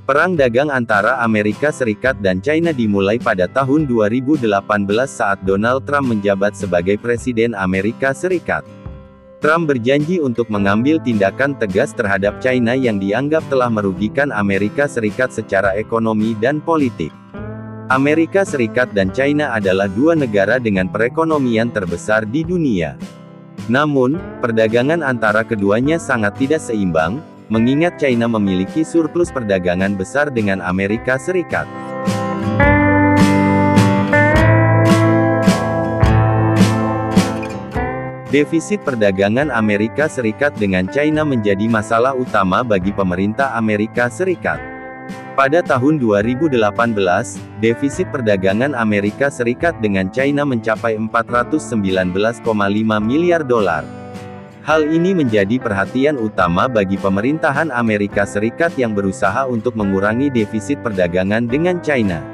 Perang dagang antara Amerika Serikat dan China dimulai pada tahun 2018 saat Donald Trump menjabat sebagai Presiden Amerika Serikat. Trump berjanji untuk mengambil tindakan tegas terhadap China yang dianggap telah merugikan Amerika Serikat secara ekonomi dan politik. Amerika Serikat dan China adalah dua negara dengan perekonomian terbesar di dunia. Namun, perdagangan antara keduanya sangat tidak seimbang, mengingat China memiliki surplus perdagangan besar dengan Amerika Serikat. Defisit perdagangan Amerika Serikat dengan China menjadi masalah utama bagi pemerintah Amerika Serikat. Pada tahun 2018, defisit perdagangan Amerika Serikat dengan China mencapai 419,5 miliar dolar. Hal ini menjadi perhatian utama bagi pemerintahan Amerika Serikat yang berusaha untuk mengurangi defisit perdagangan dengan China.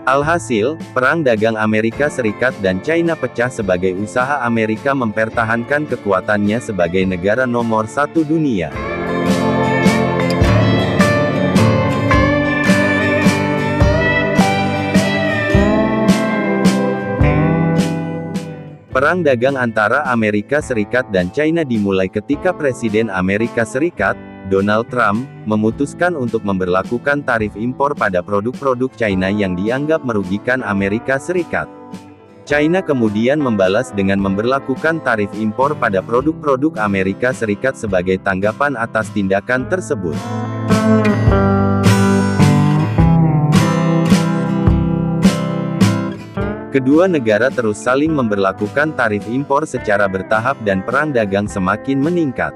Alhasil, perang dagang Amerika Serikat dan China pecah sebagai usaha Amerika mempertahankan kekuatannya sebagai negara nomor satu dunia. Perang dagang antara Amerika Serikat dan China dimulai ketika Presiden Amerika Serikat, Donald Trump, memutuskan untuk memberlakukan tarif impor pada produk-produk China yang dianggap merugikan Amerika Serikat. China kemudian membalas dengan memberlakukan tarif impor pada produk-produk Amerika Serikat sebagai tanggapan atas tindakan tersebut. Kedua negara terus saling memberlakukan tarif impor secara bertahap dan perang dagang semakin meningkat.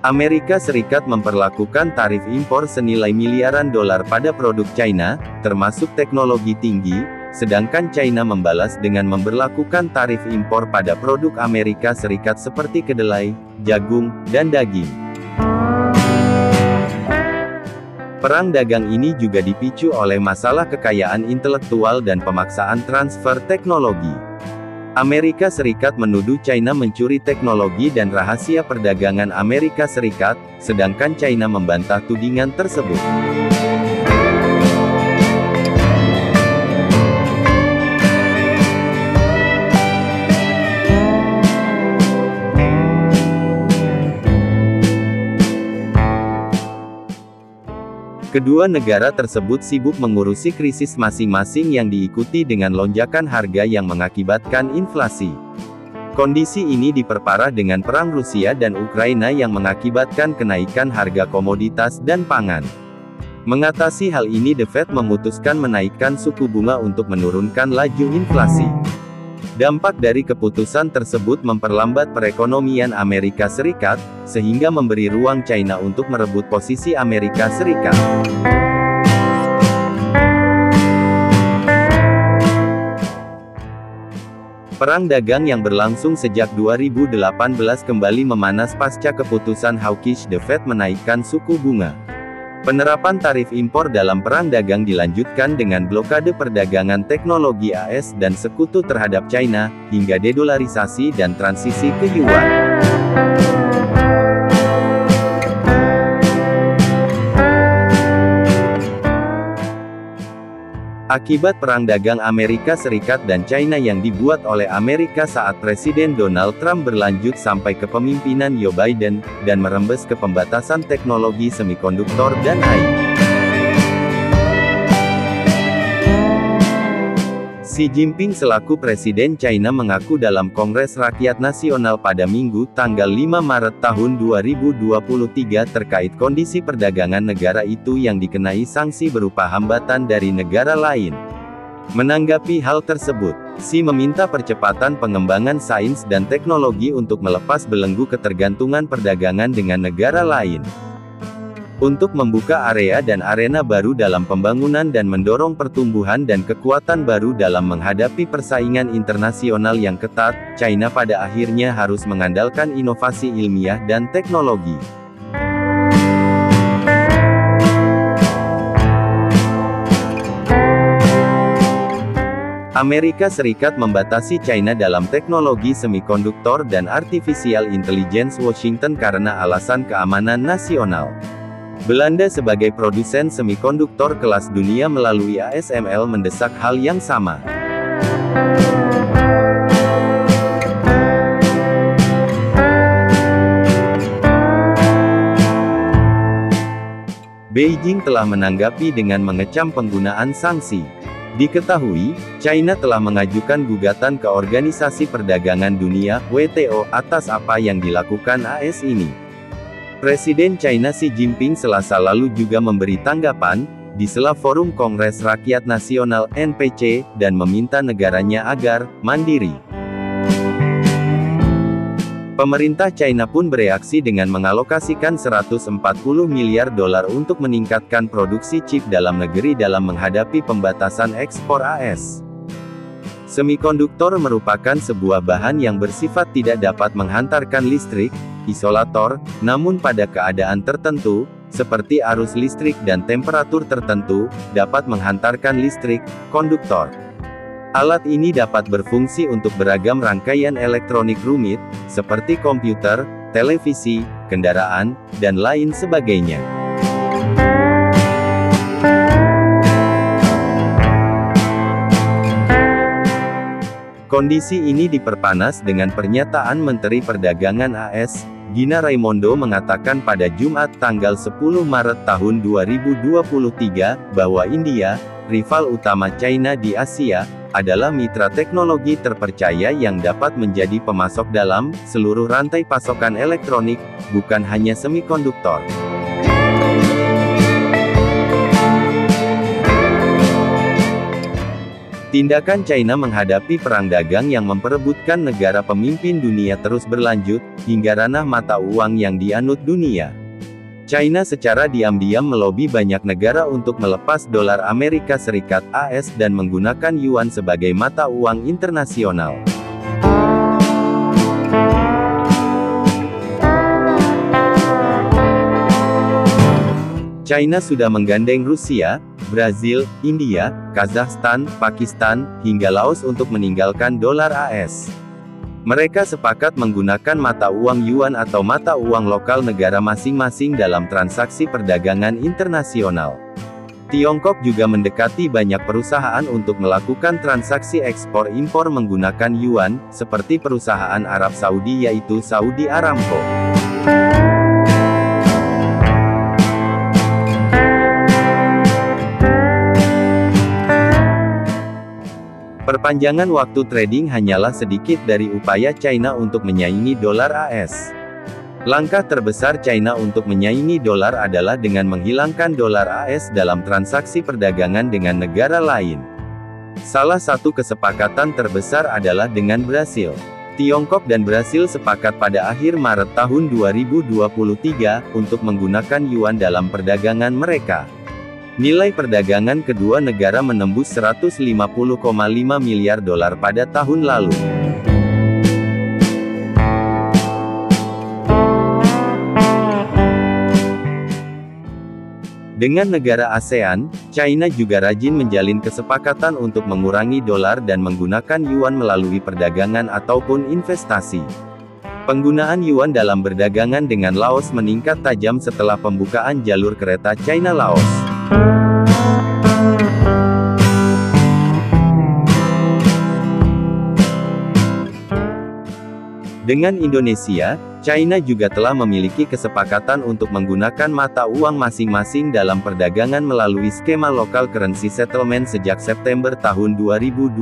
Amerika Serikat memperlakukan tarif impor senilai miliaran dolar pada produk China, termasuk teknologi tinggi, sedangkan China membalas dengan memberlakukan tarif impor pada produk Amerika Serikat seperti kedelai, jagung, dan daging. Perang dagang ini juga dipicu oleh masalah kekayaan intelektual dan pemaksaan transfer teknologi. Amerika Serikat menuduh China mencuri teknologi dan rahasia perdagangan Amerika Serikat, sedangkan China membantah tudingan tersebut. Kedua negara tersebut sibuk mengurusi krisis masing-masing yang diikuti dengan lonjakan harga yang mengakibatkan inflasi. Kondisi ini diperparah dengan perang Rusia dan Ukraina yang mengakibatkan kenaikan harga komoditas dan pangan. Mengatasi hal ini, The Fed memutuskan menaikkan suku bunga untuk menurunkan laju inflasi. Dampak dari keputusan tersebut memperlambat perekonomian Amerika Serikat, sehingga memberi ruang China untuk merebut posisi Amerika Serikat. Perang dagang yang berlangsung sejak 2018 kembali memanas pasca keputusan hawkish The Fed menaikkan suku bunga. Penerapan tarif impor dalam perang dagang dilanjutkan dengan blokade perdagangan teknologi AS dan sekutu terhadap China, hingga dedolarisasi dan transisi ke yuan. Akibat perang dagang Amerika Serikat dan China yang dibuat oleh Amerika saat Presiden Donald Trump berlanjut sampai kepemimpinan Joe Biden, dan merembes ke pembatasan teknologi semikonduktor dan AI. Xi Jinping selaku Presiden China mengaku dalam Kongres Rakyat Nasional pada Minggu, tanggal 5 Maret tahun 2023 terkait kondisi perdagangan negara itu yang dikenai sanksi berupa hambatan dari negara lain. Menanggapi hal tersebut, Xi meminta percepatan pengembangan sains dan teknologi untuk melepas belenggu ketergantungan perdagangan dengan negara lain. Untuk membuka area dan arena baru dalam pembangunan dan mendorong pertumbuhan dan kekuatan baru dalam menghadapi persaingan internasional yang ketat, China pada akhirnya harus mengandalkan inovasi ilmiah dan teknologi. Amerika Serikat membatasi China dalam teknologi semikonduktor dan artificial intelligence Washington karena alasan keamanan nasional. Belanda sebagai produsen semikonduktor kelas dunia melalui ASML mendesak hal yang sama. Beijing telah menanggapi dengan mengecam penggunaan sanksi. Diketahui, China telah mengajukan gugatan ke Organisasi Perdagangan Dunia, WTO, atas apa yang dilakukan AS ini. Presiden China Xi Jinping Selasa lalu juga memberi tanggapan, di sela Forum Kongres Rakyat Nasional, NPC, dan meminta negaranya agar mandiri. Pemerintah China pun bereaksi dengan mengalokasikan 140 miliar dolar untuk meningkatkan produksi chip dalam negeri dalam menghadapi pembatasan ekspor AS. Semikonduktor merupakan sebuah bahan yang bersifat tidak dapat menghantarkan listrik, isolator, namun pada keadaan tertentu, seperti arus listrik dan temperatur tertentu, dapat menghantarkan listrik, konduktor. Alat ini dapat berfungsi untuk beragam rangkaian elektronik rumit, seperti komputer, televisi, kendaraan, dan lain sebagainya. Kondisi ini diperpanas dengan pernyataan Menteri Perdagangan AS, Gina Raimondo mengatakan pada Jumat tanggal 10 Maret tahun 2023, bahwa India, rival utama China di Asia, adalah mitra teknologi terpercaya yang dapat menjadi pemasok dalam seluruh rantai pasokan elektronik, bukan hanya semikonduktor. Tindakan China menghadapi perang dagang yang memperebutkan negara pemimpin dunia terus berlanjut, hingga ranah mata uang yang dianut dunia. China secara diam-diam melobi banyak negara untuk melepas dolar Amerika Serikat (AS) dan menggunakan yuan sebagai mata uang internasional. China sudah menggandeng Rusia, Brazil, India, Kazakhstan, Pakistan, hingga Laos untuk meninggalkan dolar AS. Mereka sepakat menggunakan mata uang yuan atau mata uang lokal negara masing-masing dalam transaksi perdagangan internasional. Tiongkok juga mendekati banyak perusahaan untuk melakukan transaksi ekspor-impor menggunakan yuan, seperti perusahaan Arab Saudi yaitu Saudi Aramco. Perpanjangan waktu trading hanyalah sedikit dari upaya China untuk menyaingi dolar AS. Langkah terbesar China untuk menyaingi dolar adalah dengan menghilangkan dolar AS dalam transaksi perdagangan dengan negara lain. Salah satu kesepakatan terbesar adalah dengan Brasil. Tiongkok dan Brasil sepakat pada akhir Maret tahun 2023, untuk menggunakan yuan dalam perdagangan mereka. Nilai perdagangan kedua negara menembus 150,5 miliar dolar pada tahun lalu. Dengan negara ASEAN, China juga rajin menjalin kesepakatan untuk mengurangi dolar dan menggunakan yuan melalui perdagangan ataupun investasi. Penggunaan yuan dalam berdagangan dengan Laos meningkat tajam setelah pembukaan jalur kereta China-Laos. Dengan Indonesia, China juga telah memiliki kesepakatan untuk menggunakan mata uang masing-masing dalam perdagangan melalui skema local currency settlement sejak September tahun 2021.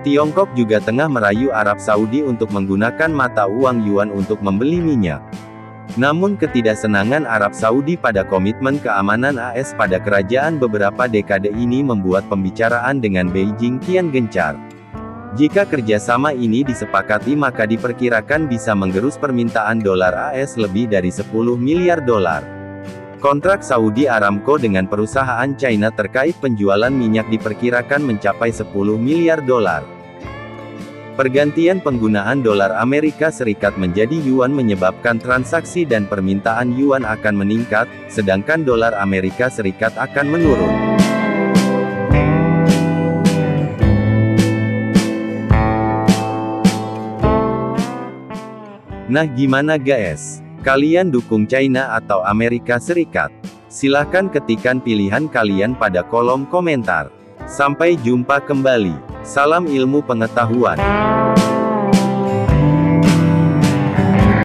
Tiongkok juga tengah merayu Arab Saudi untuk menggunakan mata uang yuan untuk membeli minyak. Namun ketidaksenangan Arab Saudi pada komitmen keamanan AS pada kerajaan beberapa dekade ini membuat pembicaraan dengan Beijing kian gencar. Jika kerjasama ini disepakati maka diperkirakan bisa menggerus permintaan dolar AS lebih dari 10 miliar dolar. Kontrak Saudi Aramco dengan perusahaan China terkait penjualan minyak diperkirakan mencapai 10 miliar dolar. Pergantian penggunaan dolar Amerika Serikat menjadi yuan menyebabkan transaksi dan permintaan yuan akan meningkat, sedangkan dolar Amerika Serikat akan menurun. Nah gimana guys? Kalian dukung China atau Amerika Serikat? Silahkan ketikkan pilihan kalian pada kolom komentar. Sampai jumpa kembali. Salam ilmu pengetahuan.